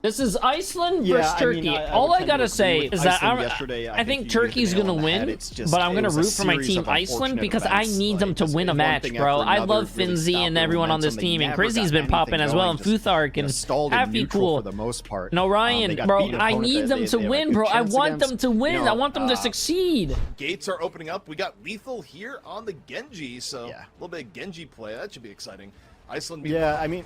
This is Iceland versus Turkey. All I gotta say is that I think Turkey's gonna win, but I'm gonna root for my team Iceland because I need them to win a match, bro. I love Finzi and everyone on this team, and Crizzy's been popping as well, and Futhark and Happy Cool. And Orion, bro, I need them to win, bro. I want them to win. I want them to succeed. Gates are opening up. We got Lethal here on the Genji, so a little bit of Genji play. That should be exciting. Iceland. Yeah, I mean.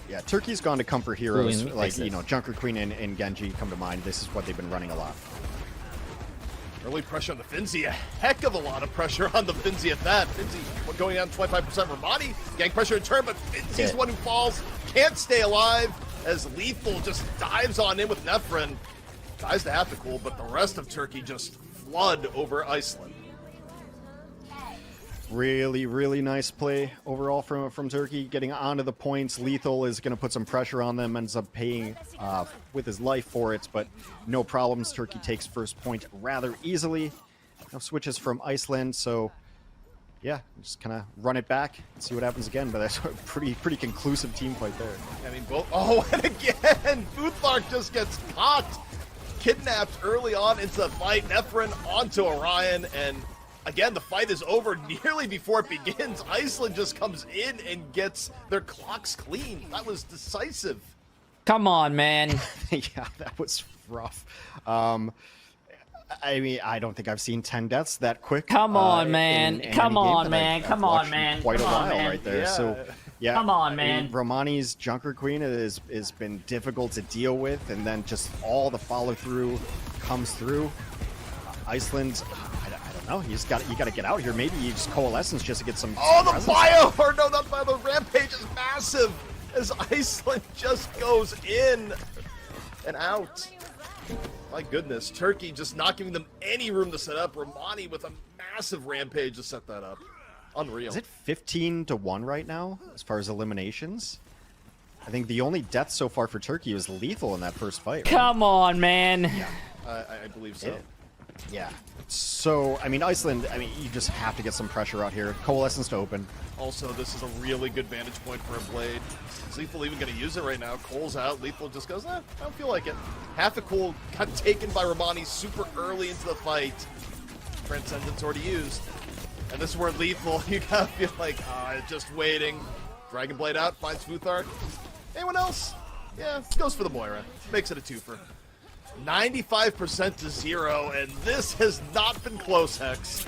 Yeah, Turkey's gone to comfort heroes, like, you know, Junker Queen and Genji come to mind. This is what they've been running a lot. Early pressure on the Finzi, a heck of a lot of pressure on the Finzi at that. Finzi going down 25% Ramani, gang pressure in turn, but Finzi's the one who falls, can't stay alive, as Lethal just dives on in with Nefren. Dies to Happy Cool, but the rest of Turkey just flood over Iceland. Really nice play overall from Turkey, getting onto the points. Lethal is going to put some pressure on them, ends up paying with his life for it, but no problems. Turkey takes first point rather easily. No switches from Iceland, so yeah, just kind of run it back and see what happens again. But that's a pretty conclusive team fight there. I mean, both. Oh, and again, Futhark just gets caught, kidnapped early on into the fight. Nefren onto Orion, and again, the fight is over nearly before it begins. Iceland just comes in and gets their clocks clean. That was decisive. Come on, man. Yeah, that was rough. I mean, I don't think I've seen 10 deaths that quick. Come on, man. Come on, man. Come on, man. Quite a while right there. Yeah. So, yeah. Come on, man. Romani's Junker Queen has been difficult to deal with, and then just all the follow through comes through. Iceland's. No, you got to get out here. Maybe you just coalescence just to get some. Oh, the bio, or no, not bio. The rampage is massive as Iceland just goes in and out. My goodness, Turkey just not giving them any room to set up. Romani with a massive rampage to set that up. Unreal. Is it 15-1 right now as far as eliminations? I think the only death so far for Turkey was Lethal in that first fight. Right? Come on, man. Yeah, I believe so. Yeah. So, I mean, Iceland, I mean, you just have to get some pressure out here. Coalescence to open. Also, this is a really good vantage point for a Blade. Is Lethal even going to use it right now? Cole's out. Lethal just goes, I don't feel like it. Half the Cole got taken by Romani super early into the fight. Transcendence already used. And this is where Lethal, you gotta feel like, just waiting. Dragon Blade out, finds Futhark. Anyone else? Yeah, goes for the Moira. Makes it a twofer. 95% to 0, and this has not been close, Hex.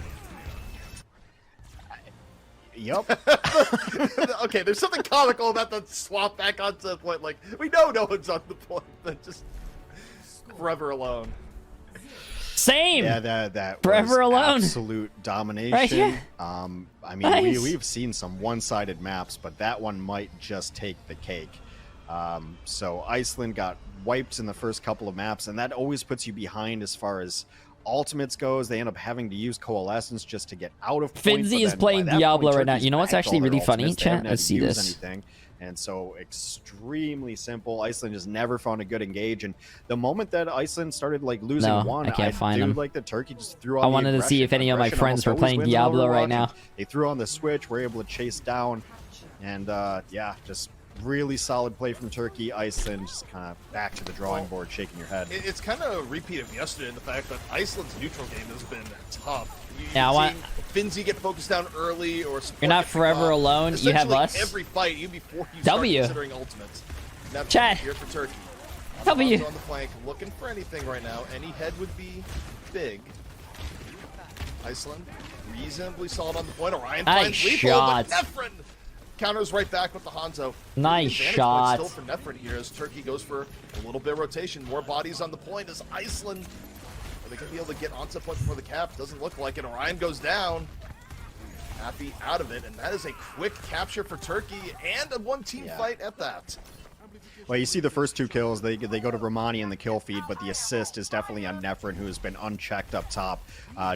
Yep. Okay, there's something comical about the swap back onto the point. Like, we know no one's on the point, but just forever alone. Same. Yeah, that forever was alone. Absolute domination. Right here. I mean, Nice. we've seen some one-sided maps, but that one might just take the cake. So Iceland got wiped in the first couple of maps, and that always puts you behind as far as ultimates goes. They end up having to use coalescence just to get out of points. Finzi is playing Diablo right now. You know what's actually really funny, chat? Let's see this. And so extremely simple. Iceland just never found a good engage, and the moment that Iceland started like losing one, I can't find him. Like the Turkey just threw on. I wanted to see if any of my friends were playing Diablo right now. They threw on the switch, were able to chase down, and yeah, just really solid play from Turkey. Iceland just kind of back to the drawing board, shaking your head. It's kind of a repeat of yesterday in the fact that Iceland's neutral game has been tough. Yeah, I want Finzi get focused down early, or you're not forever alone. You have us. Every fight, even before you start considering ultimates. Chat. Here for Turkey. W. On the flank, looking for anything right now. Any head would be big. Iceland reasonably solid on the point. Orion finds Lethal, but Nefren counters right back with the Hanzo. Nice shot. Still for Nefren here as Turkey goes for a little bit of rotation. More bodies on the point as Iceland, are they going to be able to get onto the point before the cap? Doesn't look like it. Orion goes down. Happy out of it, and that is a quick capture for Turkey and a one-team fight at that. Well, you see the first two kills, they go to Romani in the kill feed, but the assist is definitely on Nefren, who has been unchecked up top,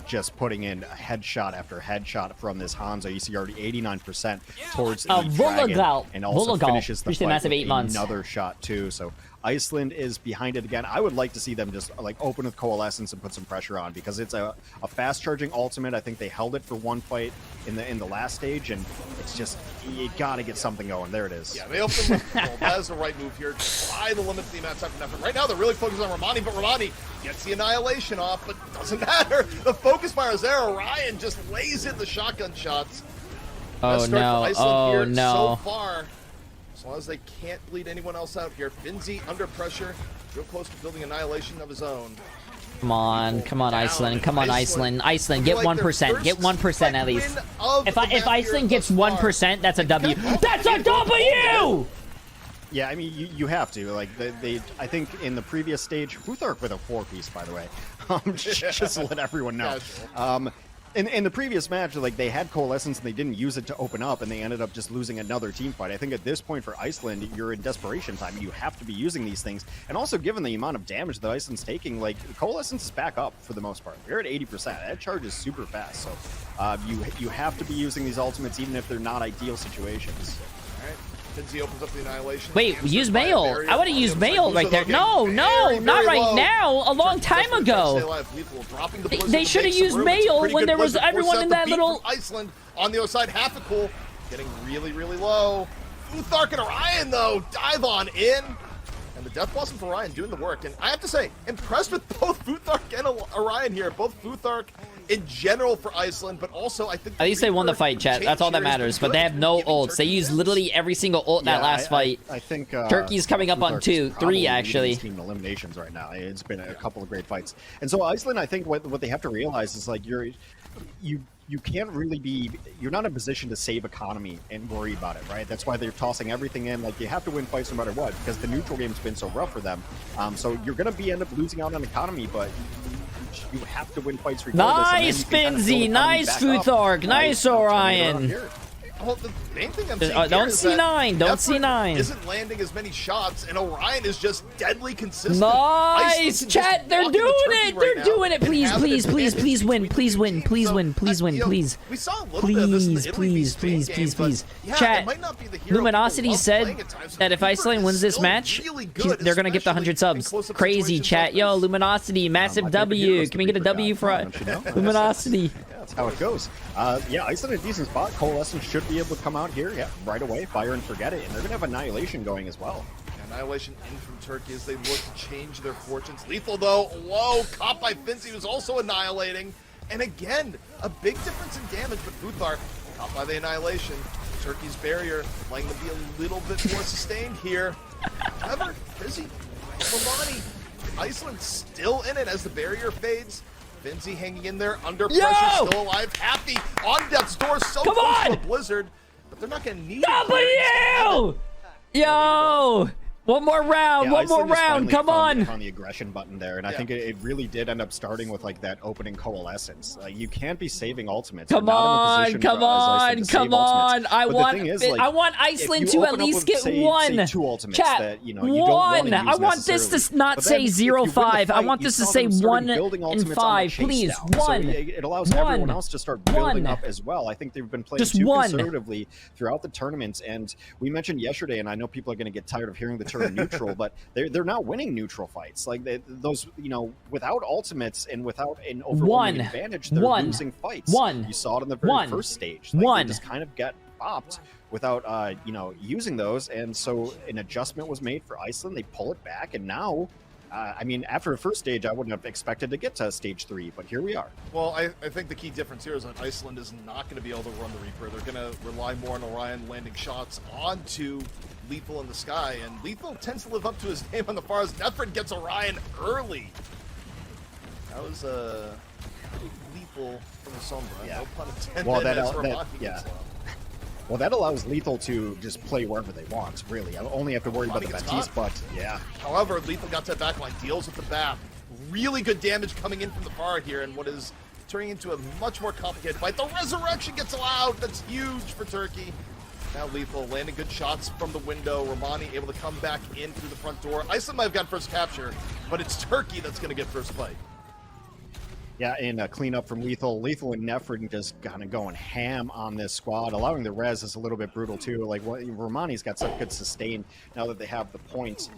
just putting in headshot after headshot from this Hanzo. You see already 89% towards the Dragon, and also finishes the fight with another shot too. So Iceland is behind it again. I would like to see them just like open with Coalescence and put some pressure on, because it's a fast charging ultimate. I think they held it for one fight in the last stage, and it's just, you gotta get something going. There it is. Yeah, they open with that is the right move here. Try to limit the amount of time for effort. Right now they're really focused on Romani, but Romani gets the annihilation off, but doesn't matter. The focus fire is there. Orion just lays in the shotgun shots. Oh no, oh no. So far, as long as they can't bleed anyone else out here. Finzi under pressure, real close to building annihilation of his own. Come on, come on, Iceland, come on, Iceland, Iceland, get 1%, get 1% at least. If Iceland gets 1%, that's a W. That's a W! Yeah, I mean, you have to. Like, I think in the previous stage, Futhark with a 4-piece, by the way, just to let everyone know. In the previous match, like, they had Coalescence and they didn't use it to open up, and they ended up just losing another team fight. I think at this point for Iceland, you're in desperation time. You have to be using these things. And also, given the amount of damage that Iceland's taking, like, Coalescence is back up for the most part. You're at 80%. That charge is super fast. So you have to be using these ultimates, even if they're not ideal situations. All right. Finzi opens up the annihilation. Wait, use Mail. I would have used Mail right there. No, no, not right now. A long time ago. They should have used Mail when there was everyone in that little... Iceland on the other side, half a cool, getting really, really low. Futhark and Orion, though, dive on in. And the Death Blossom for Orion doing the work. And I have to say, impressed with both Futhark and Orion here. Both Futhark in general for Iceland, but also I think... At least they won the fight, chat. That's all that matters. But they have no ults. They used literally every single ult that last fight. I think Turkey's coming up on 2, 3 actually. Team eliminations right now. It's been a couple of great fights. And so Iceland, I think what they have to realize is, like, you can't really be, you're not in a position to save economy and worry about it, right? That's why they're tossing everything in. Like, you have to win fights no matter what, because the neutral game's been so rough for them. So you're going to end up losing out on economy, but you have to win fights regardless. Nice, Finzi! Nice, Futhark! Nice, Orion! Well, the main thing I'm seeing don't see 9. Don't see 9. Isn't landing as many shots, and Orion is just deadly consistent. Nice, chat. They're doing it. They're doing it. Please, please, please, please win. Please win. Please win. Please win. Please. We saw a little bit of this in the please, please, please, please. Chat. Luminosity said that if Iceland wins this match, they're gonna get the 100 subs. Crazy, chat. Yo, Luminosity, massive W. Can we get a W for Luminosity? That's how it goes. Yeah, Iceland in a decent spot. Coalescence should be able to come out here, right away, fire and forget it, and they're gonna have Annihilation going as well. Annihilation in from Turkey as they look to change their fortunes. Lethal though, low, caught by Finzi, who's also annihilating, and again, a big difference in damage, but Futhark caught by the Annihilation. Turkey's barrier letting them be a little bit more sustained here. However, Frizzy, Romani, Iceland still in it as the barrier fades. Finzi hanging in there, under pressure, still alive. Happy on death's door, so close to a blizzard, but they're not going to need it. Yo! One more round, one more round, come on! On the aggression button there, and I think it really did end up starting with, like, that opening Coalescence. Like, you can't be saving ultimates. Come on, come on, come on! I want Iceland to at least get one. Chat, one. I want this to not say 0-5. I want this to say 1 and 5. Please, 1. It allows everyone else to start building up as well. I think they've been playing too conservatively throughout the tournaments, and we mentioned yesterday, and I know people are going to get tired of hearing the term neutral, but they're not winning neutral fights. Like, those, without ultimates and without an overwhelming advantage, they're losing fights. You saw it in the very first stage. Like, they just kind of get bopped without, using those, and so an adjustment was made for Iceland. They pull it back, and now, I mean, after the first stage, I wouldn't have expected to get to stage 3, but here we are. Well, I think the key difference here is that Iceland is not going to be able to run the Reaper. They're going to rely more on Orion landing shots onto Lethal in the sky, and Lethal tends to live up to his name on the far as Nefrid gets Orion early. That was Lethal from the Sombra. Yeah. No pun intended. Well, well, that allows Lethal to just play wherever they want, really. I only have to worry about the Baptiste, but yeah. However, Lethal got to that backline, deals with the BAP. Really good damage coming in from the far here, and what is turning into a much more complicated fight. The Resurrection gets allowed. That's huge for Turkey. Now Lethal landing good shots from the window. Romani able to come back in through the front door. Iceland might have got first capture, but it's Turkey that's going to get first fight. Yeah, and clean up from Lethal. Lethal and Nefrid just kind of going ham on this squad. Allowing the res is a little bit brutal too. Like, Romani's got such good sustain now that they have the points.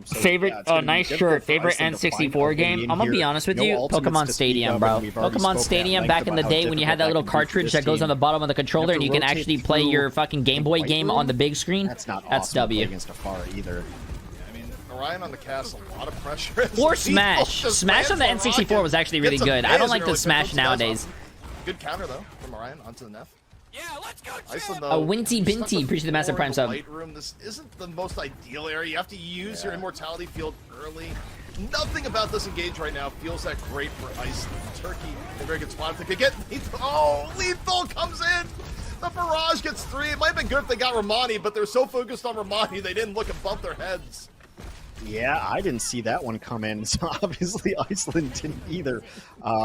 Favorite, nice shirt. Favorite N64 game. I'm gonna be honest with you, Pokemon Stadium, bro. Pokemon Stadium back in the day when you had that little cartridge that goes on the bottom of the controller and you can actually play your fucking Game Boy game on the big screen. That's W. Against Afar either. I mean, Orion on the castle, a lot of pressure. Or Smash. Smash on the N64 was actually really good. I don't like the Smash nowadays. Good counter though from Orion onto the Neff. Yeah, let's go. Iceland, A Winty Binty, appreciate the massive prime sub. Room. This isn't the most ideal area. You have to use your immortality field early. Nothing about this engage right now feels that great for Iceland. Turkey in a very good spot. If they could get Lethal. Oh, Lethal comes in. The barrage gets 3. It might have been good if they got Romani, but they're so focused on Romani they didn't look and bump their heads. Yeah, I didn't see that one come in, so obviously Iceland didn't either.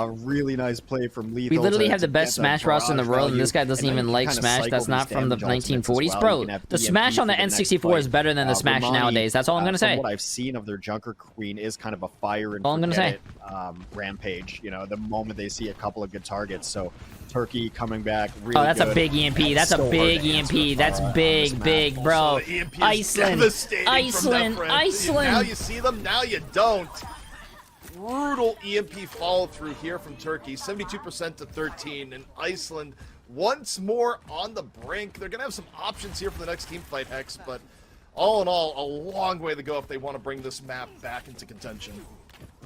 Really nice play from Lethal. We literally have the best Smash roster in the world, and this guy doesn't even like Smash. That's not from the 1940s. Bro, the Smash on the N64 is better than the Smash nowadays. That's all I'm going to say. What I've seen of their Junker Queen is kind of a fire and forget it rampage, you know, the moment they see a couple of good targets. So Turkey coming back really that's good. A big EMP. That's a big EMP. That's big, bro. Iceland. Now you see them, now you don't. Brutal EMP follow through here from Turkey, 72% to 13, and Iceland once more on the brink. They're gonna have some options here for the next team fight, Hex, but all in all, a long way to go if they want to bring this map back into contention.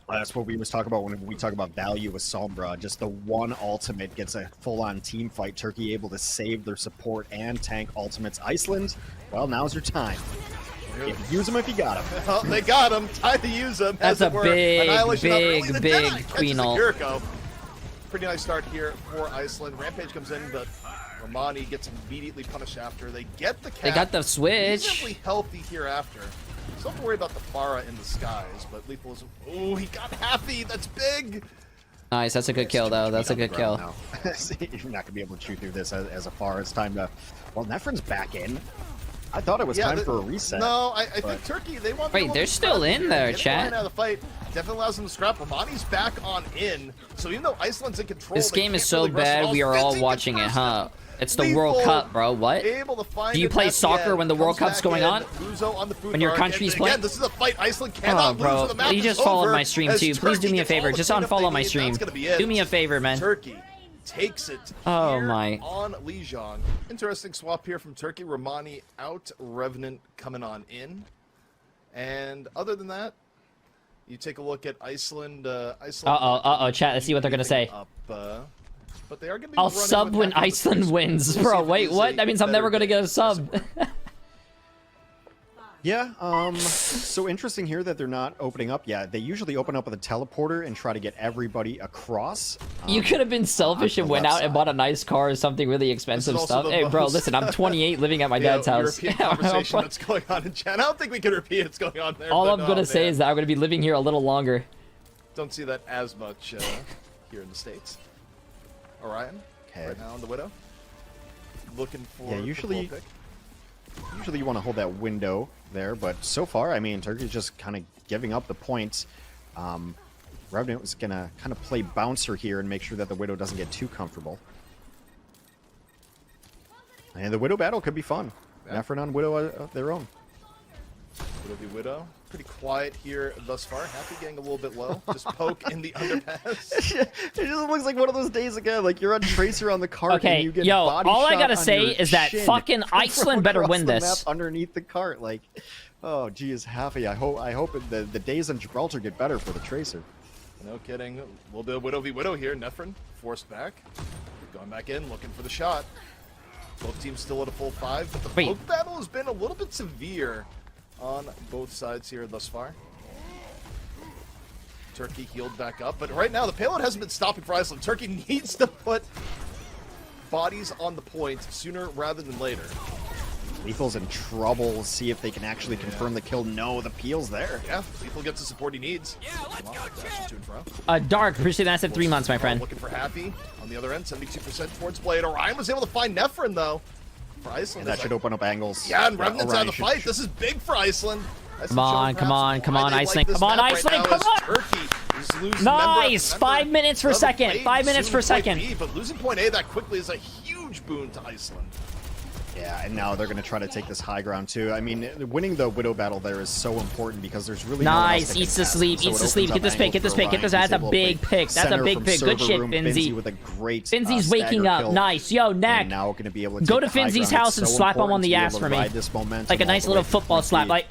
That's what we was talking about when we talk about value with Sombra. Just the one ultimate gets a full-on team fight. Turkey able to save their support and tank ultimates. Iceland, well, now's your time. Use them if you got them. Well, they got them. Time to use them. That's a big Queenal. Pretty nice start here for Iceland. Rampage comes in, but Romani gets immediately punished after. They get the cap. They got the switch. Reasonably healthy here after. So don't worry about the Pharah in the skies, but Lethal is... Oh, he got Happy. That's big. Nice. That's a good kill, though. That's a good kill. You're not going to be able to chew through this as a far. It's time to... Well, Nefrin's back in. I thought it was time for a reset. No, I think Turkey, they want... Wait, they're still in there, chat. Out of the fight definitely allows them to scrap. Romani's back on in. So even though Iceland's in control... This game is so bad, we are all watching it, huh? It's the World Cup, bro. What? Do you play soccer when the World Cup's going on? When your country's playing? This is a fight Iceland cannot lose. Bro, you just followed my stream too. Please do me a favor. Just unfollow my stream. Do me a favor, man. Turkey takes it my on Lijiang. Interesting swap here from Turkey. Romani out, Revenant coming on in. And other than that, you take a look at Iceland. Chat. Let's see what they're gonna say. But they are gonna be I'll sub when Iceland wins. Bro, wait, what? That means I'm never gonna get a sub. Yeah, so interesting here that they're not opening up yet. They usually open up with a teleporter and try to get everybody across. You could have been selfish and went out and bought a nice car or something really expensive stuff. Hey, bro, listen, I'm 28 living at my dad's house. Conversation that's going on in chat. I don't think we can repeat what's going on there. All I'm gonna say is that I'm gonna be living here a little longer. Don't see that as much here in the States. Orion, right now on the Widow. Looking for usually you want to hold that window there, but so far, I mean, Turkey's just kind of giving up the points. Revenant was going to kind of play bouncer here and make sure that the Widow doesn't get too comfortable. And the Widow battle could be fun. Nefrin on Widow of their own. Widow v Widow. Pretty quiet here thus far. Happy getting a little bit low. Just poke in the underpass. It just looks like one of those days again. Like you're on Tracer on the cart and you get body all shot I gotta on say your is that shin fucking Iceland better win the this. Map underneath the cart, like, oh geez, Happy. I hope the days in Gibraltar get better for the Tracer. No kidding. We'll do Widow v Widow here. Nefrin forced back, going back in, looking for the shot. Both teams still at a full 5, but the poke battle has been a little bit severe on both sides here thus far. Turkey healed back up, but right now the payload hasn't been stopping for Iceland. Turkey needs to put bodies on the point sooner rather than later. Lethal's in trouble. See if they can actually confirm the kill. No, the peel's there. Yeah, Lethal gets the support he needs. Yeah, let's go, Dark, appreciate that. Said 3 months, my friend. Looking for Happy on the other end, 72% towards Blade. Orion was able to find Nefrin though. For Iceland, and that should open up angles. Yeah, and Remnant's out of the fight. This is big for Iceland. Come on, Iceland, come on, Iceland, come on! Turkey nice! 5 minutes per second, 5 minutes per second. But losing point A that quickly is a huge boon to Iceland. Yeah, and now they're going to try to take this high ground too. I mean, winning the Widow battle there is so important because there's really nice. Eats to sleep. Eats to sleep. Get this pick. Get this pick. Get this. That's a big pick. That's a big pick. Good shit, Finzi. With a great Finzi's waking up. Nice. Yo, Knack. Now going to be able to go to Finzi's house and slap him on the ass for me. Like a nice little football slap. Like.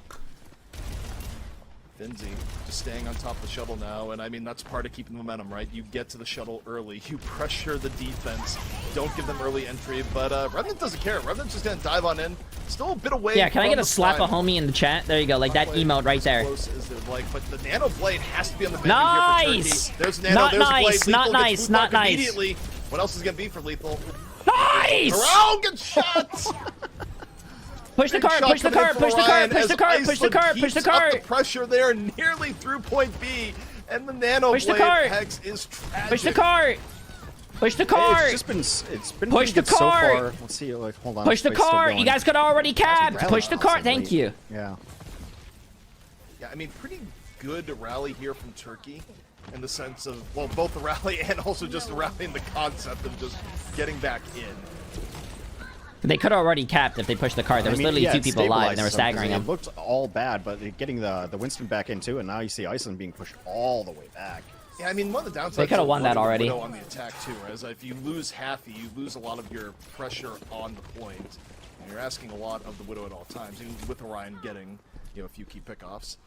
Finzi just staying on top of the shuttle now, and I mean that's part of keeping the momentum, right? You get to the shuttle early, you pressure the defense, don't give them early entry, but Revenant doesn't care. Revenant's just gonna dive on in, still a bit away. Yeah, can I get a slap a homie in the chat? There you go, like that emote right there. But the Nano Blade has to be on the bench here for Turkey. There's Nano, not there's nice, Blade. Not nice, not nice. Immediately. What else is gonna be for Lethal? Nice! Oh, good shot! Push the cart, push the cart, push the cart, push the cart, push the cart, push the cart. The pressure there nearly through point B, and the Nano Blade Hex is tragic. Push the cart. Push the cart. Hey, it's been push the cart. So far. Let's see, like, hold on. Push the cart. You guys could already capped. Push the cart. Thank you. Yeah. Yeah, I mean, pretty good rally here from Turkey in the sense of, well, both the rally and also just the rally in the concept of just getting back in. They could have already capped if they pushed the cart. There was literally two people alive, and they were staggering them. It looked all bad, but getting the Winston back in too, and now you see Iceland being pushed all the way back. Yeah, I mean, one of the downsides. They could have won that already. On the attack too, whereas if you lose Happy, you lose a lot of your pressure on the point. And you're asking a lot of the Widow at all times, even with Orion getting, you know, a few key pickoffs.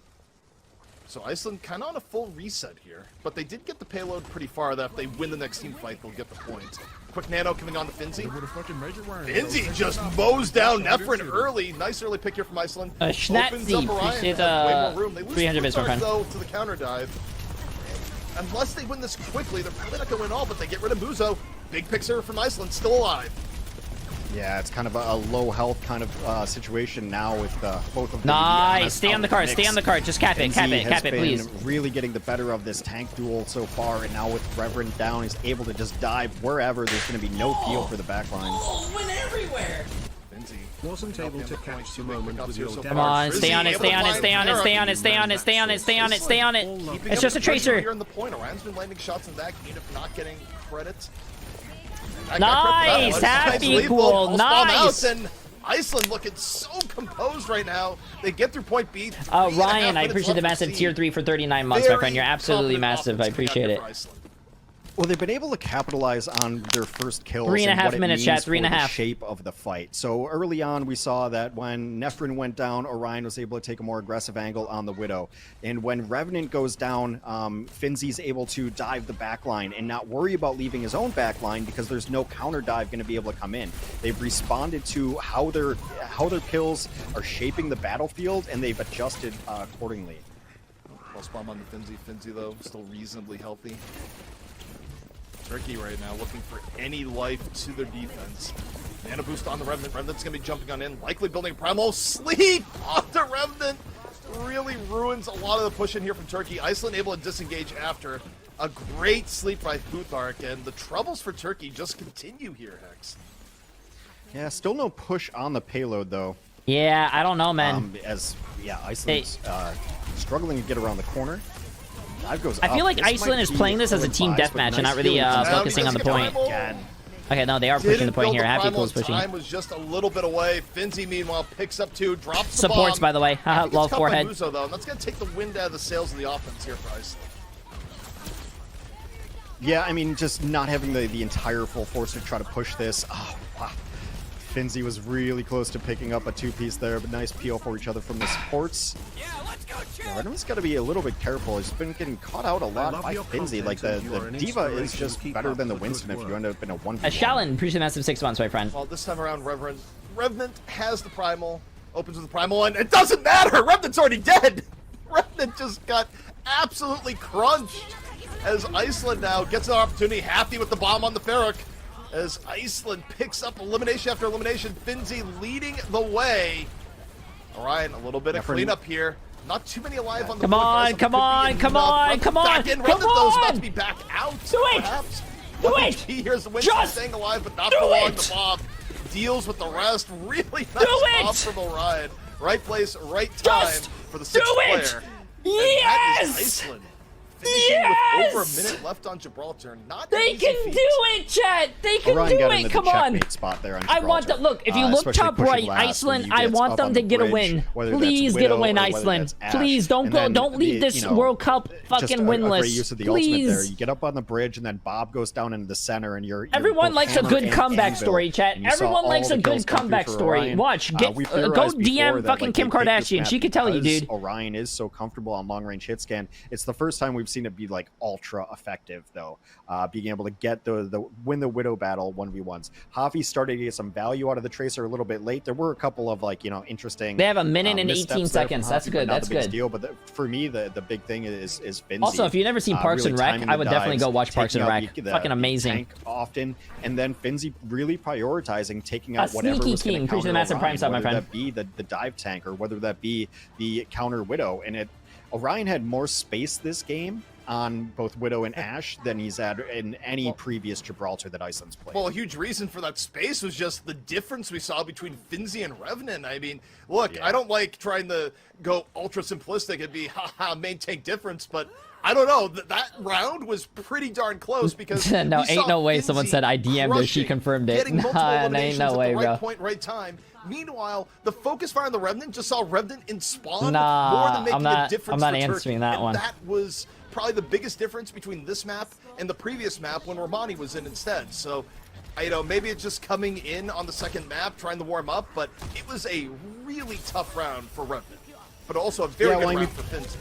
So Iceland kind of on a full reset here, but they did get the payload pretty far. That if they win the next team fight, they'll get the point. Quick Nano coming on to Finzi. Finzi just mows down Nephrin early. Nice early pick here from Iceland. Opens up Orion. Way more room. They lose 300 bits, my friend. Though to the counter dive. Unless they win this quickly, they're probably not going to win all, but they get rid of Muzo. Big picks here from Iceland, still alive. Yeah, it's kind of a low health kind of situation now with both of them. Nice! Stay on the cart, stay on the cart. Just cap it, cap it, please. Really getting the better of this tank duel so far, and now with Reverend down, he's able to just dive wherever. There's going to be no field for the backline. Win everywhere! Wasn't able to catch the moment with your Come on, stay on it, stay on it, stay on it, stay on it, stay on it, stay on it, stay on it, stay on it. It's just a tracer. Here in the point, Orion's been landing shots in that, Keenan not getting credit. Nice, happy cool, nice. And Iceland looking so composed right now. They get through point B. Ryan, I appreciate the massive tier 3 for 39 months, my friend. You're absolutely massive. I appreciate it. Well, they've been able to capitalize on their first kills. 3.5 minutes, chat. 3.5. Shape of the fight. So early on, we saw that when Nephrin went down, Orion was able to take a more aggressive angle on the Widow. And when Revenant goes down, Finzi's able to dive the backline and not worry about leaving his own backline because there's no counter dive going to be able to come in. They've responded to how their kills are shaping the battlefield, and they've adjusted accordingly. Pulse bomb on the Finzi. Finzi, though, still reasonably healthy. Turkey right now looking for any life to their defense. Mana boost on the Revenant. Revenant's going to be jumping on in, likely building Primal. Sleep on the Revenant really ruins a lot of the push in here from Turkey. Iceland able to disengage after a great sleep by Futhark, and the troubles for Turkey just continue here, Hex. Yeah, still no push on the payload, though. Yeah, I don't know, man. Iceland's struggling to get around the corner. I feel like Iceland is playing this as a team deathmatch and not really focusing on the point. Okay, no, they are pushing the point here. Happy Cool's pushing. Time was just a little bit away. Finzi, meanwhile, picks up 2, drops the supports, bomb. by the way. Low forehead. Muzo, though. That's going to take the wind out of the sails of the offense here for Iceland. Yeah, I mean, just not having the entire full force to try to push this. Oh, wow. Finzi was really close to picking up a 2-piece there, but nice PO for each other from the supports. Revenant's got to be a little bit careful. He's been getting caught out a lot by Finzi. Like, the Diva is just better than the Winston if you end up in a 1v1. Shalin, appreciate the massive 6 months, my friend. Well, this time around, Revenant has the Primal, opens with the Primal, and it doesn't matter! Revenant's already dead! Revenant just got absolutely crunched as Iceland now gets an opportunity, happy with the bomb on the Ferroc. As Iceland picks up elimination after elimination, Finzi leading the way. Orion, a little bit of cleanup here. Not too many alive on the Come on, come on, come on, come on, come on! About to be back out. Do it! Perhaps. Do it! Here's the Winston staying alive, but not for long. The bomb deals with the rest. Really nice job from Orion. Right place, right time for the 6th player. Yes! Iceland finishing with over a minute left on Gibraltar. Not They can do it, Chet. They can Orion do got it. into Come the on. checkmate spot there on I want Gibraltar. look. If you look Especially top pushing right, last when Iceland. you I get want up them on to the get a bridge, win. whether that's Please get a Widow win, or whether Iceland. that's Ash. Please don't And go. then Don't leave this World Cup fucking just a winless. great use of the ultimate there. Please. You get up on the bridge, and then Bob goes down into the center, and you're Everyone both likes a hammer good and comeback anvil, story, chat. and you saw Everyone all likes the a kills good come through comeback for story. Orion. Watch. We Go theorized before DM that, fucking like, Kim they take this Kardashian. map She could tell you, because dude. Orion is so comfortable on long range hit scan. It's the first time we've seen it be like ultra effective, though. Being able to get the win the Widow battle 1v1s. Javi started to get some value out of the Tracer a little bit late. There were a couple of interesting. They have a minute and missteps 18 there seconds. from That's Javi, good. but not That's the biggest good. deal. But for me, the big thing is Finzi. Also, if you've never seen Parks really and Rec, timing I the would definitely dives, go watch Parks and taking Rec. out the Fucking amazing. tank often, and then Finzi really prioritizing taking out whatever sneaky was going king. to Appreciate counter the massive Orion, prime sub, my whether friend. that be the dive tank or whether that be the counter Widow. And Orion had more space this game on both Widow and Ash than he's had in any previous Gibraltar that Iceland's played. Well, a huge reason for that space was just the difference we saw between Finzi and Revenant. I mean, look, I don't like trying to go ultra simplistic and be haha main tank difference, but I don't know, that round was pretty darn close because no, ain't no way Finzi someone said I DM'd her, she confirmed it. getting multiple Nah, eliminations ain't no way, at the right bro. point, right time. Meanwhile, the focus fire on the Revenant just saw Revenant in spawn Nah, more than making I'm a difference not for answering Turkey. that And one. that was probably the biggest difference between this map and the previous map when Romani was in instead. So, maybe it's just coming in on the second map, trying to warm up, but it was a really tough round for Revenant, but also a very good round for Finzi.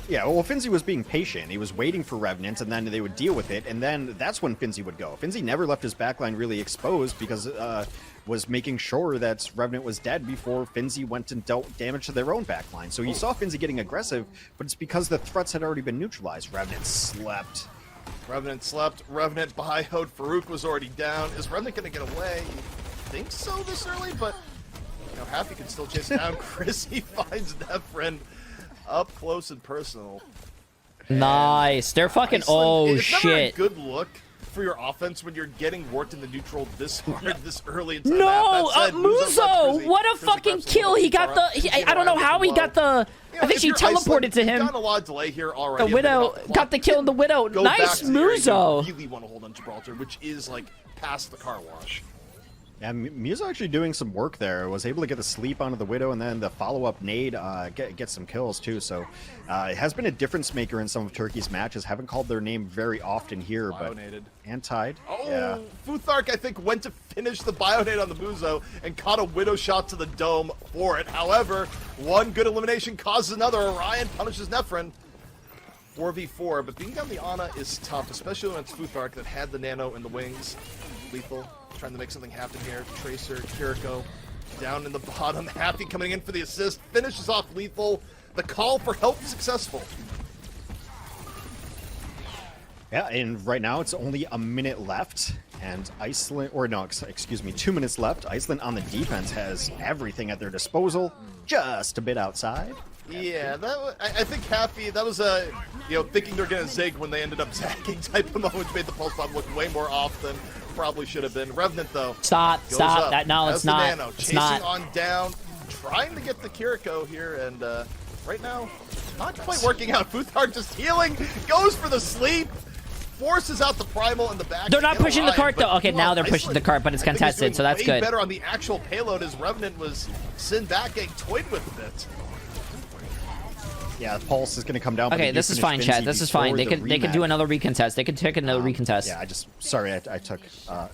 Yeah, well, Finzi was being patient. He was waiting for Revenant, and then they would deal with it, and then that's when Finzi would go. Finzi never left his backline really exposed because was making sure that Revenant was dead before Finzi went and dealt damage to their own backline. So you saw Finzi getting aggressive, but it's because the threats had already been neutralized. Revenant slept. Revenant bioed. Farouk was already down. Is Revenant going to get away? You think so this early, but Happy can still chase it down. Chrissy finds that friend up close and personal. Nice. They're fucking. Iceland, It's never shit. a good look for your offense when you're getting worked in the neutral this hard, this early into the No, map. That said, Muzo! What a fucking kill! He got the. I don't know how he got the. I think she teleported to him. Got a lot of delay here already. The Widow got the kill in the Widow. Nice Muzo. Really want to hold on Gibraltar, which is like past the car wash. Yeah, Muzo actually doing some work there. Was able to get the sleep onto the Widow and then the follow-up nade get some kills too. So it has been a difference maker in some of Turkey's matches. Haven't called their name very often here, but and tied. Oh, yeah. Futhark I think went to finish the bionade on the Muzo and caught a Widow shot to the dome for it. However, one good elimination causes another. Orion punishes Nephrin. 4v4, but being down the Ana is tough, especially when it's Futhark that had the nano in the wings. Lethal trying to make something happen here. Tracer, Kiriko down in the bottom. Happy coming in for the assist. Finishes off Lethal. The call for help successful. Yeah, and right now it's only a minute left, and Iceland, or no, excuse me, 2 minutes left. Iceland on the defense has everything at their disposal, just a bit outside. Yeah, I think Happy, that was a, thinking they're going to zig when they ended up zagging type of moment, which made the pulse bomb look way more off than probably should have been. Revenant, though. Stop. No, it's not. Nano, it's chasing not. on down, trying to get the Kiriko here, and right now, not quite working out. Futhark just healing, goes for the sleep, forces out the primal in the back. They're not pushing the cart, though. Okay, now they're Iceland, pushing the cart, but it's contested, so that's good. Better on the actual payload as Revenant was sent back, getting toyed with a bit. Yeah, the pulse is going to come down. Okay, this is fine, chat. This is fine. They could do another recontest. They could take another recontest. Yeah, I took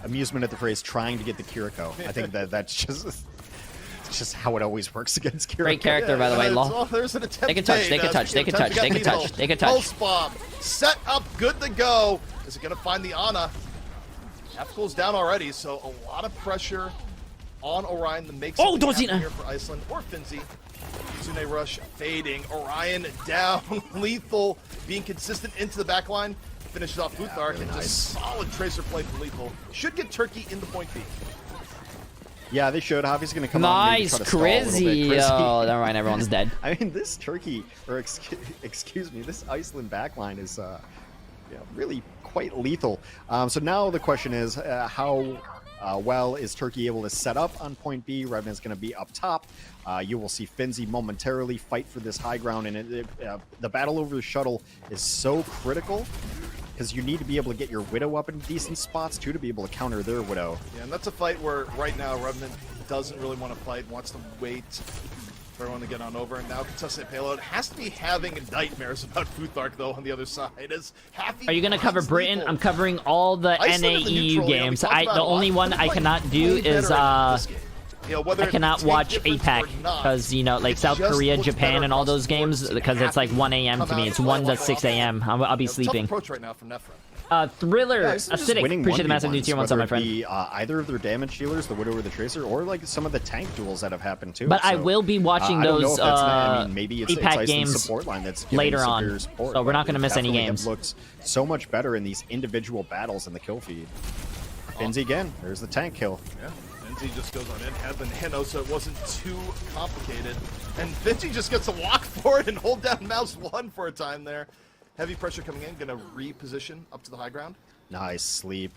amusement at the phrase trying to get the Kiriko. I think that's just how it always works against Kiriko. Great character, by the way. Lol. There's an attempt. They can touch. They can touch. They can touch. They can touch. They can touch. Pulse bomb set up, good to go. Is it going to find the Ana? Half cool's down already, so a lot of pressure on Orion to make something happen here for Iceland or Finzi. Tsune Rush fading. Orion down. Lethal being consistent into the back line. Finishes off Futhark. Really nice. Just solid Tracer play from Lethal. Should get Turkey in the point B. Yeah, they should. Javi's going to come on. Nice, Crizzy. Oh, never mind. Everyone's dead. I mean, this Turkey, or excuse me, this Iceland backline is really quite lethal. So now the question is, how well is Turkey able to set up on point B. Revenant's going to be up top. You will see Finzi momentarily fight for this high ground, and the battle over the shuttle is so critical because you need to be able to get your Widow up in decent spots too to be able to counter their Widow. Yeah, and that's a fight where right now Revenant doesn't really want to fight, wants to wait for everyone to get on over, and now contested payload has to be having nightmares about Futhark though on the other side. As Are you gonna cover Britain? I'm covering all the NAEU games. The only one I cannot do is I cannot watch APAC because like South Korea, Japan, and all those games because it's like 1 a.m. to me. It's 1 to 6 a.m. I'll be sleeping. Approach right now from Nefra. Thriller, Acidic, appreciate the massive new tier. What's up, my friend? Either of their damage dealers, the Widow or the Tracer, or like some of the tank duels that have happened too. But I will be watching those maybe it's APAC games support line that's later on, support, so we're not going to miss any games. It looks so much better in these individual battles in the kill feed. Finzi again, there's the tank kill. Yeah. Finzi just goes on in, had the nano, so it wasn't too complicated. And Finzi just gets to walk forward and hold down mouse 1 for a time there. Heavy pressure coming in, gonna reposition up to the high ground. Nice sleep.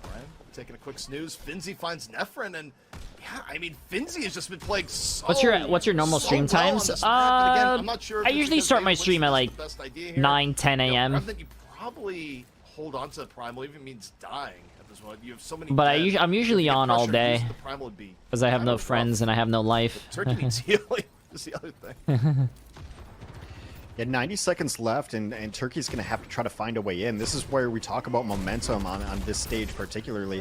All right, taking a quick snooze. Finzi finds Nefren, and yeah, I mean, Finzi has just been playing so What's your normal stream times? Again, I'm not sure I usually start my stream at like 9, 10 a.m. I think you probably hold on to the primal, even means dying at this point. You have so many. But I'm usually on all day because I have no friends and I have no life. Turkey needs healing. That's the other thing. Yeah, 90 seconds left, and Turkey's going to have to try to find a way in. This is where we talk about momentum on this stage particularly.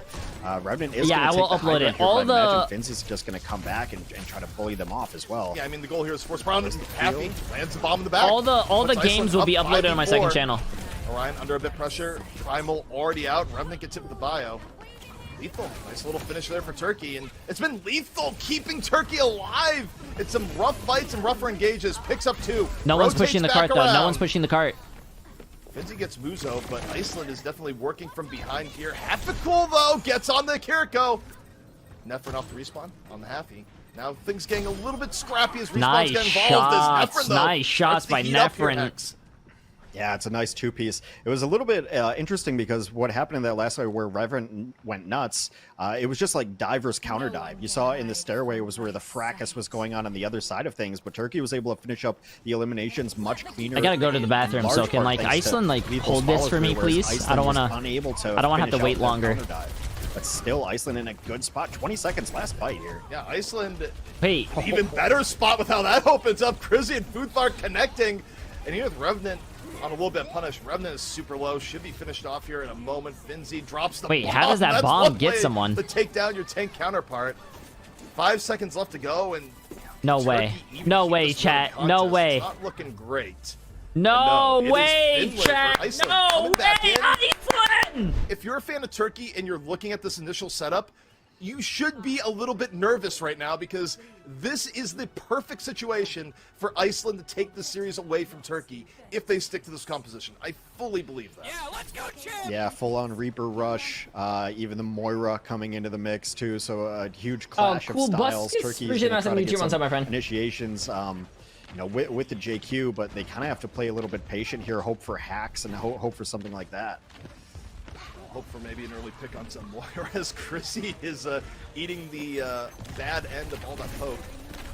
Revenant is I will upload it. All the Finzi's just going to come back and try to bully them off as well. Yeah, I mean the goal here is force Brown happy, lands the bomb in the back. All the games will be uploaded on my second channel. Orion under a bit pressure. Primal already out. Revenant gets hit with the bio. Lethal, nice little finish there for Turkey, and it's been lethal keeping Turkey alive. It's some rough fights and rougher engages. Picks up 2. No one's pushing the cart though. No one's pushing the cart. Finzi gets Muzo, but Iceland is definitely working from behind here. Half-a-cool though gets on the Kiriko. Nefren off the respawn on the Halfie. Now things getting a little bit scrappy as respawns get involved. As Nefren, though, nice shots by Nefren. Yeah, it's a nice two-piece. It was a little bit interesting because what happened in that last fight where Reverend went nuts, it was just like dive versus counter dive. You saw in the stairway was where the fracas was going on the other side of things, but Turkey was able to finish up the eliminations much cleaner. I gotta go to the bathroom, so can like Iceland like hold this for me, please? I don't want to have to wait longer. But still, Iceland in a good spot. 20 seconds last fight here. Yeah, Iceland. Wait, even better spot with how that opens up. Crizzy and Futhark connecting, and here with Revenant on a little bit punished. Revenant is super low. Should be finished off here in a moment. Finzi drops the bomb. How does that bomb get someone? To take down your tank counterpart. 5 seconds left to go, and no way. No way, chat. No way. Not looking great. No way, chat. No way, Iceland! If you're a fan of Turkey and you're looking at this initial setup, you should be a little bit nervous right now because this is the perfect situation for Iceland to take the series away from Turkey if they stick to this composition. I fully believe that. Yeah, let's go, champ! Yeah, full-on Reaper rush. Even the Moira coming into the mix too. So a huge clash of styles. Turkey is going to get some initiations. You know, with the JQ, but they kind of have to play a little bit patient here. Hope for hacks and hope for something like that. Hope for maybe an early pick on some Moira as Chrissy is eating the bad end of all that poke.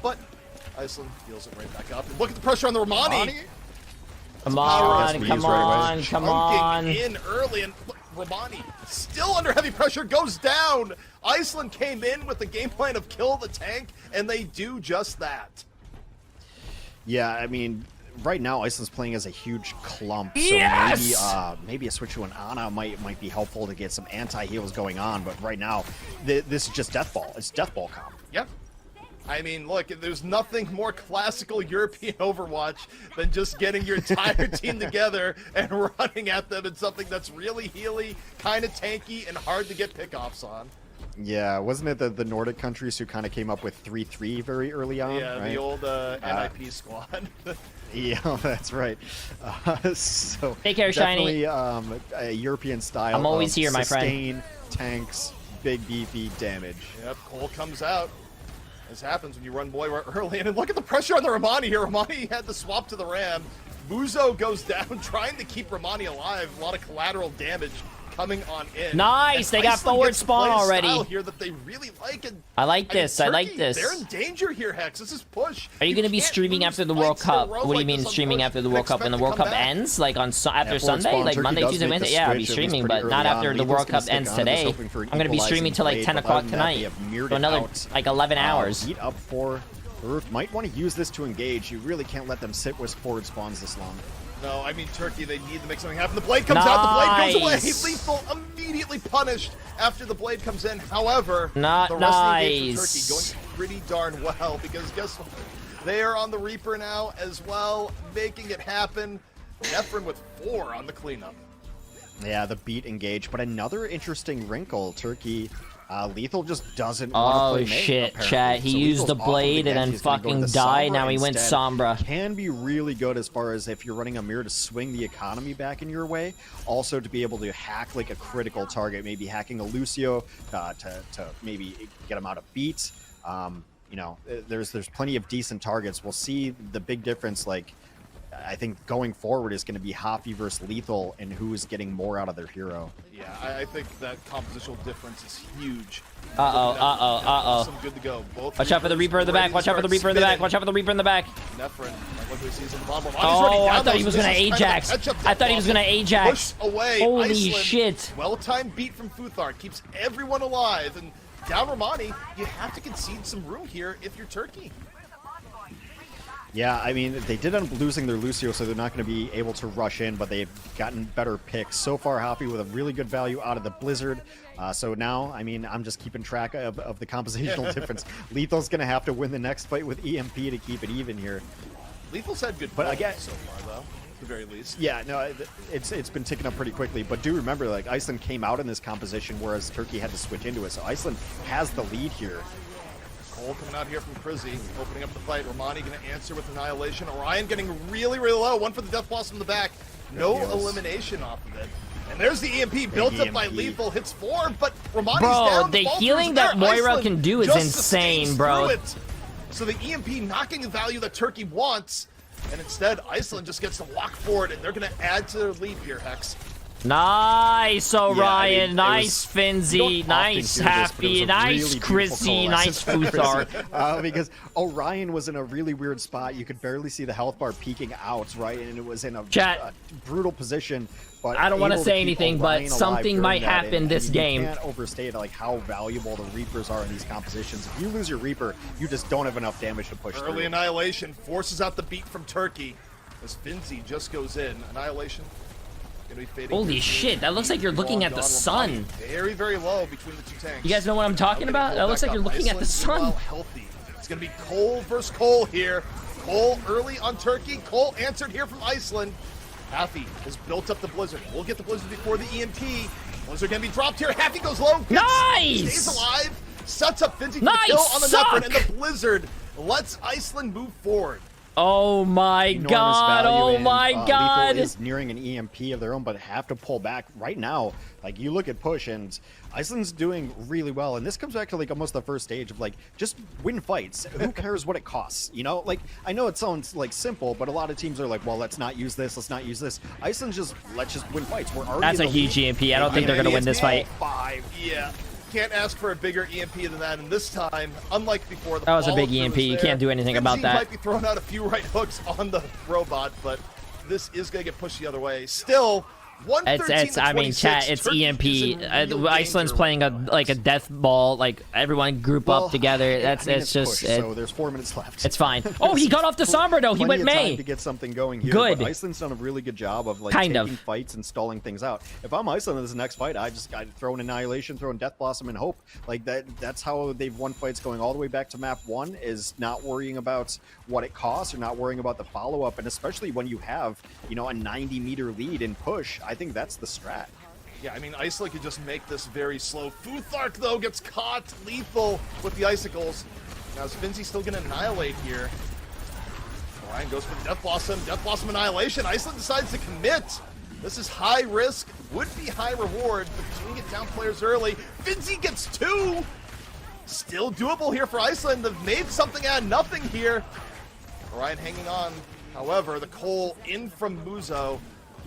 But Iceland deals it right back up. And look at the pressure on the Romani. Come on. In early, and look, Romani still under heavy pressure, goes down. Iceland came in with the game plan of kill the tank, and they do just that. Yeah, I mean, right now Iceland's playing as a huge clump, so maybe a switch to an Ana might be helpful to get some anti-heals going on, but right now this is just deathball. It's deathball comp. Yep. I mean, look, there's nothing more classical European Overwatch than just getting your entire team together and running at them in something that's really healy, kind of tanky, and hard to get pickoffs on. Yeah, wasn't it the Nordic countries who kind of came up with 3-3 very early on? Yeah, right? The old NIP squad. Yeah, that's right. So take care, Shiny. A European style. I'm always here, my friend. Sustain, tanks, big beefy damage. Yep, Cole comes out. This happens when you run Moira early, and look at the pressure on the Romani here. Romani had the swap to the Ram. Muzo goes down, trying to keep Romani alive. A lot of collateral damage coming on in. Nice, they got forward spawn already. Here that they really like, and I like this. I like this. They're in danger here, Hex. This is push. Are you going to be streaming after the World Cup? What do you mean streaming after the World Cup? When the World Cup ends, like on after Sunday, like Monday, Tuesday, Wednesday? Yeah, I'll be streaming, but not after the World Cup ends today. I'm going to be streaming till like 10 o'clock tonight. So another like 11 hours. Beat up for Earth. Might want to use this to engage. You really can't let them sit with forward spawns this long. No, I mean, Turkey, they need to make something happen. The blade comes out, the blade goes away. Lethal immediately punished after the blade comes in. However, the rest of the engagement for Turkey going pretty darn well, because guess what? They are on the Reaper now as well, making it happen. Efren with 4 on the cleanup. Yeah, the beat engage, but another interesting wrinkle. Turkey, Lethal just doesn't want to play shit, chat. He used the blade and then fucking died. Now he went Sombra. Can be really good as far as if you're running a mirror to swing the economy back in your way. Also to be able to hack like a critical target, maybe hacking a Lucio to maybe get him out of beats. You know, there's plenty of decent targets. We'll see the big difference. Like, I think going forward is going to be Hoppy versus Lethal and who is getting more out of their hero. Yeah, I think that compositional difference is huge. Some good to go. Both Watch out for the Reaper in the back. Watch out for the Reaper in the back. Watch out for the Reaper in the back. Oh, I thought he was going to Ajax. I thought he was going to Ajax. Push away. Holy Iceland, shit. Well-timed beat from Futhar keeps everyone alive. And down Romani, you have to concede some room here if you're Turkey. Yeah, I mean, they did end up losing their Lucio, so they're not going to be able to rush in, but they've gotten better picks. So far, Hoppy with a really good value out of the Blizzard. So now, I mean, I'm just keeping track of the compositional difference. Lethal's going to have to win the next fight with EMP to keep it even here. Lethal's had good but again, so far, though, at the very least. Yeah, no, it's been ticking up pretty quickly. But do remember, like, Iceland came out in this composition, whereas Turkey had to switch into it. So Iceland has the lead here. Cole coming out here from Prizzy, opening up the fight. Romani going to answer with Annihilation. Orion getting really, really low. One for the Death Blossom in the back. No elimination off of it. And there's the EMP built up by Lethal. Hits 4, but Romani's down. The healing that Moira can do is insane, bro. So the EMP knocking the value that Turkey wants, and instead Iceland just gets to walk forward, and they're going to add to their lead here, Hex. Nice, Orion. Yeah, I mean, nice, Finzi. Nice, Happy. Nice, really Chrissy. Nice, Futhar. Because Orion was in a really weird spot. You could barely see the health bar peeking out, right? And it was in a brutal position. But I don't want to say anything, but something might happen this game. You can't overstate like how valuable the Reapers are in these compositions. If you lose your Reaper, you just don't have enough damage to push through. Early Annihilation forces out the beat from Turkey as Finzi just goes in. Annihilation. Holy shit, that looks like you're looking at the sun. Very, very low between the two tanks. You guys know what I'm talking about? That looks like you're looking at the sun. Healthy. It's going to be Cole versus Cole here. Cole early on Turkey. Cole answered here from Iceland. Happy has built up the Blizzard. We'll get the Blizzard before the EMP. Blizzard going to be dropped here. Happy goes low. Nice! Stays alive. Sets up Finzi for the kill on the Nephren. And the Blizzard lets Iceland move forward. Oh my god, oh my god. Lethal is nearing an EMP of their own, but have to pull back right now. Like, you look at push, and Iceland's doing really well, and this comes back to, like, almost the first stage of, like, just win fights. Who cares what it costs, you know? Like, I know it sounds, like, simple, but a lot of teams are like, well, let's not use this, let's not use this. Iceland's just, let's just win fights. We're already That's a huge EMP. I don't think they're going to win this fight. 5, yeah. Can't ask for a bigger EMP than that, and this time, unlike before, that was a big EMP. You can't do anything about that. Might be throwing out a few right hooks on the robot, but this is going to get pushed the other way. Still, 113 I mean, chat, it's EMP. Iceland's playing a death ball. Like, everyone group up together. It's just push, so there's 4 minutes left. It's fine. Oh, he got off the Sombra though. He went May to get something going here. Good. But Iceland's done a really good job of taking fights and stalling things out. If I'm Iceland in this next fight, I'd throw an Annihilation, throw in Death Blossom, and hope. Like that's how they've won fights going all the way back to map 1. Is not worrying about what it costs or not worrying about the follow up, and especially when you have a 90-meter lead in push. I think that's the strat. Yeah, I mean, Iceland could just make this very slow. Futhark, though, gets caught Lethal with the icicles. Now, is Finzi still going to annihilate here? Orion goes for the Death Blossom. Death Blossom Annihilation. Iceland decides to commit. This is high risk, would be high reward, but doing it down players early. Finzi gets 2. Still doable here for Iceland. They've made something out of nothing here. Orion hanging on. However, the Cole in from Muzo.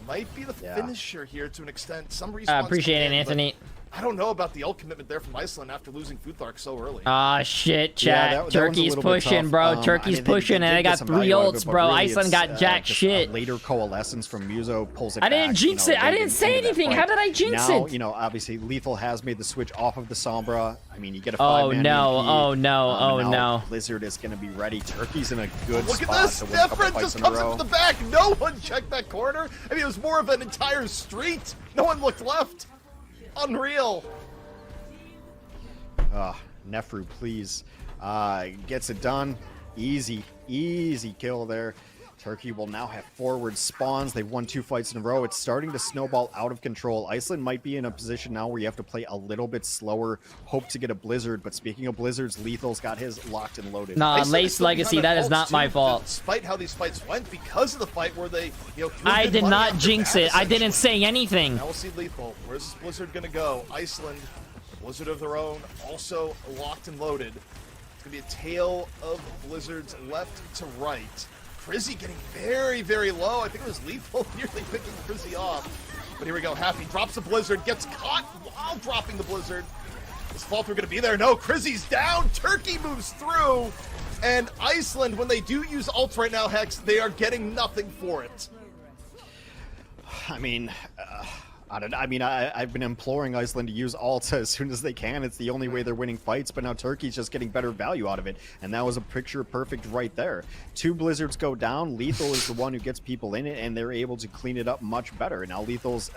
might be the finisher here to an extent. Some appreciate it, Anthony. I don't know about the ult commitment there from Iceland after losing Futhark so early. Ah, shit, chat. Yeah, that Turkey's pushing, bro. Turkey's pushing, and I got 3 ults, bro. Really Iceland got jack shit. Later coalescence from Muso pulls it I didn't jinx it. I didn't say anything. How did I jinx it? Now, obviously, Lethal has made the switch off of the Sombra. I mean, you get a 5-man Oh, no. MP. Oh, no. Oh, now no. Blizzard is going to be ready. Turkey's in a good Look spot at this. to win a couple Nefren fights just in a comes row. into the back. No one checked that corner. I mean, it was more of an entire street. No one looked left. Unreal. Nefru, please. Gets it done. Easy kill there. Turkey will now have forward spawns. They've won 2 fights in a row. It's starting to snowball out of control. Iceland might be in a position now where you have to play a little bit slower, hope to get a Blizzard. But speaking of Blizzards, Lethal's got his locked and loaded. Nah, Lace Legacy, that is not my fault. Despite how these fights went, because of the fight where they, I did not jinx it. I didn't say anything. Now we'll see Lethal. Where's this Blizzard gonna go? Iceland, Blizzard of their own, also locked and loaded. It's gonna be a tale of Blizzards left to right. Crizzy getting very, very low. I think it was Lethal nearly picking Crizzy off. But here we go. Happy drops the Blizzard, gets caught while dropping the Blizzard. Is fall through going to be there? No, Crizzy's down. Turkey moves through. And Iceland, when they do use ults right now, Hex, they are getting nothing for it. I mean, I've been imploring Iceland to use ults as soon as they can. It's the only way they're winning fights, but now Turkey's just getting better value out of it, and that was a picture perfect right there. 2 Blizzards go down. Lethal is the one who gets people in it, and they're able to clean it up much better. Now Lethal's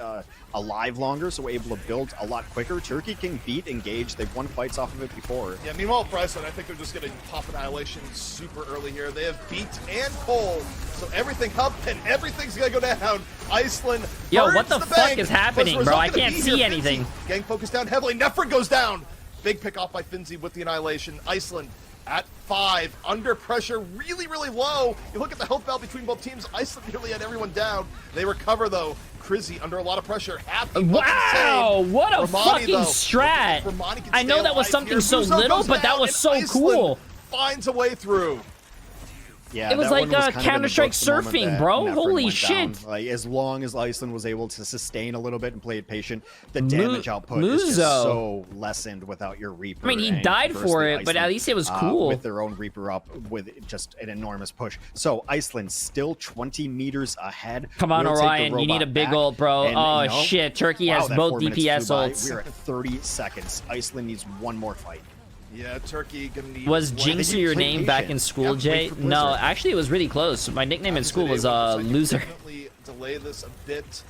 alive longer, so able to build a lot quicker. Turkey can beat Engage. They've won fights off of it before. Yeah, meanwhile, for Iceland, I think they're just going to pop Annihilation super early here. They have Beat and Cole, so everything up and everything's going to go down. Iceland, yo, what the fuck is happening, bro? I can't see anything. Gang focused down heavily. Nefren goes down. Big pick off by Finzi with the Annihilation. Iceland at 5, under pressure, really, really low. You look at the health battle between both teams. Iceland nearly had everyone down. They recover, though. Crizzy under a lot of pressure. Happy. Wow, what a Ramani, fucking though, strat. I know that was something so little, but that was so cool. Finds a way through. Yeah, it was like Counter-Strike surfing, bro. Holy shit. Like, as long as Iceland was able to sustain a little bit and play it patient, the damage output is just so lessened without your Reaper. I mean, he died for it, but at least it was cool. With their own Reaper up with just an enormous push. So Iceland still 20 meters ahead. Come on, Orion. You need a big ult, bro. And, shit. Turkey has both DPS ults. We're at 30 seconds. Iceland needs one more fight. Yeah, Turkey gonna need. Was Jinx your name back in school, Jay? No, actually, it was really close. My nickname in school was Loser. Definitely delay this a bit.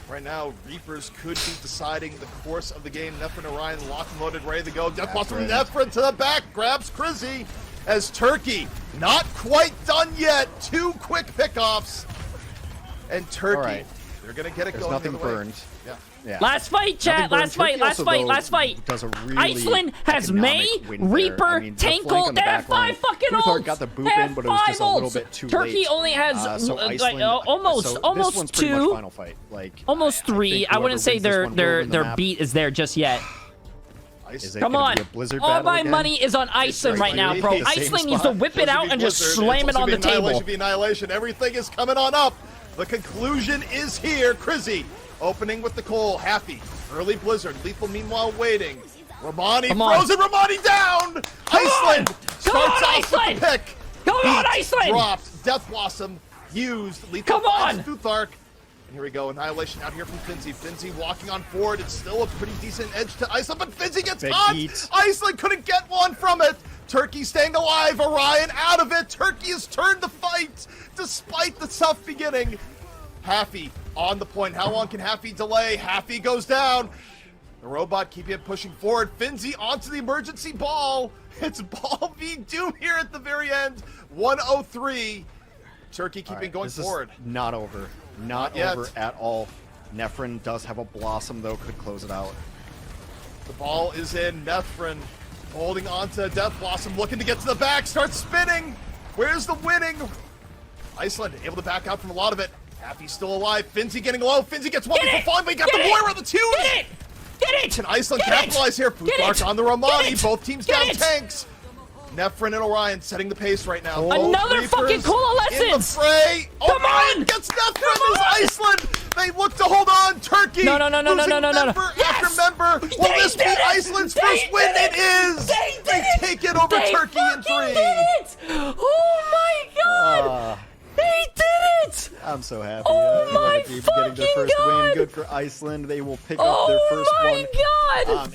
Right now, Reapers could be deciding the course of the game. Nefren Orion locked and loaded, ready to go. Death Blast from Nefren to the back, grabs Crizzy as Turkey not quite done yet. 2 quick pickoffs, and Turkey, they're gonna get it going. There's nothing burned. Yeah. Last fight, chat. Last fight. Iceland has May, Reaper, Tankle. They have 5 fucking ults. Got the boop in, but it was just a little bit too Turkey late. only has almost 2, almost 3. I wouldn't say their beat is there just yet. Come on. All my money is on Iceland right now, bro. Iceland needs to whip it out and just slam it on the table. Annihilation. Everything is coming on up. The conclusion is here. Crizzy opening with the Cole. Happy. Early Blizzard. Lethal meanwhile waiting. Ramani throws it. Ramani down. Iceland starts off with the pick. Come on, Iceland. Dropped. Death Blossom used. Lethal finds Futhark. And here we go. Annihilation out here from Finzi. Finzi walking on forward. It's still a pretty decent edge to Iceland, but Finzi gets caught. Iceland couldn't get one from it. Turkey staying alive. Orion out of it. Turkey has turned the fight despite the tough beginning. Happy on the point. How long can Happy delay? Happy goes down. The robot keeping it pushing forward. Finzi onto the emergency ball. It's ball v Doom here at the very end. 103. Turkey keeping going forward. Not over. Not over at all. Nefren does have a Blossom, though, could close it out. The ball is in. Nefren holding on to Death Blossom, looking to get to the back, starts spinning. Where's the winning? Iceland able to back out from a lot of it. Happy's still alive. Finzi getting low. Finzi gets one for fun, but he got the Moira, the 2. Get it! Can Iceland capitalize here? Futhark on the Ramani. Both teams down tanks. Nefrin and Orion setting the pace right now. Another fucking coalescence! In the fray. Come Orion on! gets Nefrin as Iceland. They look to hold on. Turkey. No. Member after member. Will this be Iceland's first win? It is. They take it over Turkey in 3. Did it! Oh my god! They did it! I'm so happy. Oh my getting their first fucking win. God! Good for Iceland. They will pick up their first one. Oh my god!